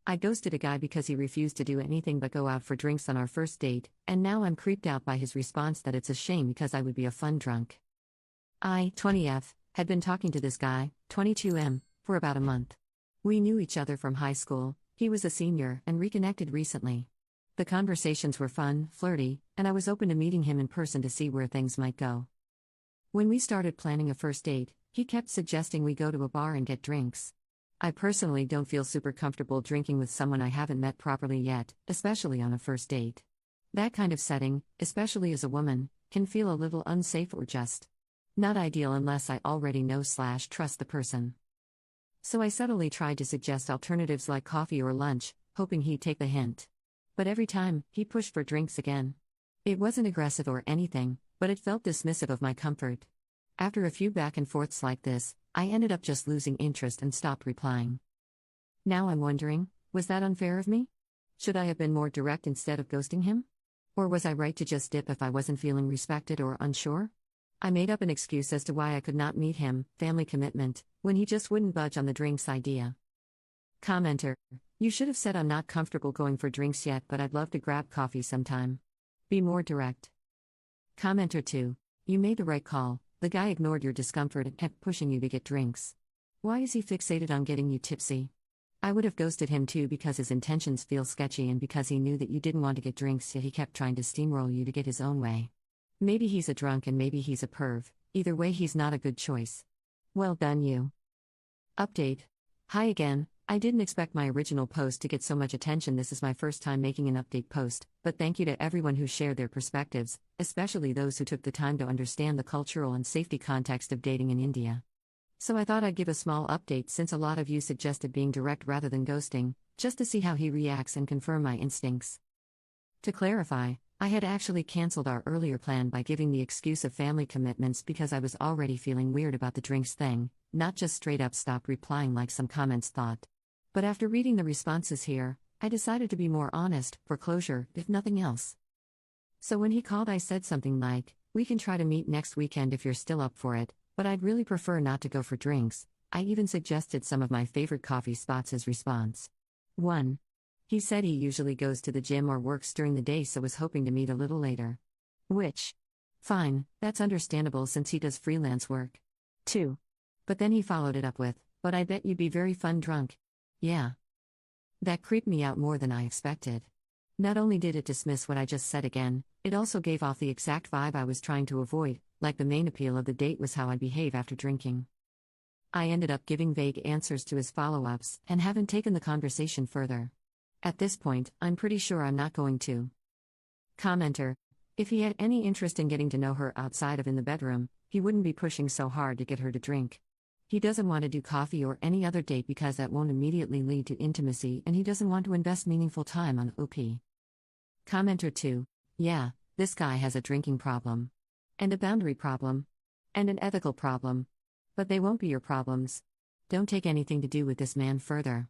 I ghosted a guy because he refused to do anything but go out for drinks on our first date, and now I'm creeped out by his response that it's a shame because I would be a fun drunk. I, 20F, had been talking to this guy, 22M, for about a month. We knew each other from high school, he was a senior, and reconnected recently. The conversations were fun, flirty, and I was open to meeting him in person to see where things might go. When we started planning a first date, he kept suggesting we go to a bar and get drinks. I personally don't feel super comfortable drinking with someone I haven't met properly yet, especially on a first date. That kind of setting, especially as a woman, can feel a little unsafe or just not ideal unless I already know/trust the person. So I subtly tried to suggest alternatives like coffee or lunch, hoping he'd take the hint. But every time, he pushed for drinks again. It wasn't aggressive or anything, but it felt dismissive of my comfort. After a few back and forths like this, I ended up just losing interest and stopped replying. Now I'm wondering, was that unfair of me? Should I have been more direct instead of ghosting him? Or was I right to just dip if I wasn't feeling respected or unsure? I made up an excuse as to why I could not meet him, family commitment, when he just wouldn't budge on the drinks idea. Commenter: You should have said I'm not comfortable going for drinks yet, but I'd love to grab coffee sometime. Be more direct. Commenter 2: You made the right call. The guy ignored your discomfort and kept pushing you to get drinks. Why is he fixated on getting you tipsy? I would have ghosted him too because his intentions feel sketchy and because he knew that you didn't want to get drinks, yet he kept trying to steamroll you to get his own way. Maybe he's a drunk and maybe he's a perv. Either way, he's not a good choice. Well done, you. Update. Hi again. I didn't expect my original post to get so much attention. This is my first time making an update post, but thank you to everyone who shared their perspectives, especially those who took the time to understand the cultural and safety context of dating in India. So I thought I'd give a small update since a lot of you suggested being direct rather than ghosting, just to see how he reacts and confirm my instincts. To clarify, I had actually cancelled our earlier plan by giving the excuse of family commitments because I was already feeling weird about the drinks thing, not just straight up stop replying like some comments thought. But after reading the responses here, I decided to be more honest, for closure, if nothing else. So when he called, I said something like, "We can try to meet next weekend if you're still up for it, but I'd really prefer not to go for drinks." I even suggested some of my favorite coffee spots as response. 1. He said he usually goes to the gym or works during the day, so was hoping to meet a little later. Which? Fine, that's understandable since he does freelance work. 2. But then he followed it up with, "But I bet you'd be very fun drunk." Yeah. That creeped me out more than I expected. Not only did it dismiss what I just said again, it also gave off the exact vibe I was trying to avoid, like the main appeal of the date was how I'd behave after drinking. I ended up giving vague answers to his follow-ups and haven't taken the conversation further. At this point, I'm pretty sure I'm not going to. Commenter: If he had any interest in getting to know her outside of in the bedroom, he wouldn't be pushing so hard to get her to drink. He doesn't want to do coffee or any other date because that won't immediately lead to intimacy, and he doesn't want to invest meaningful time on OP. Commenter 2: Yeah, this guy has a drinking problem. And a boundary problem. And an ethical problem. But they won't be your problems. Don't take anything to do with this man further.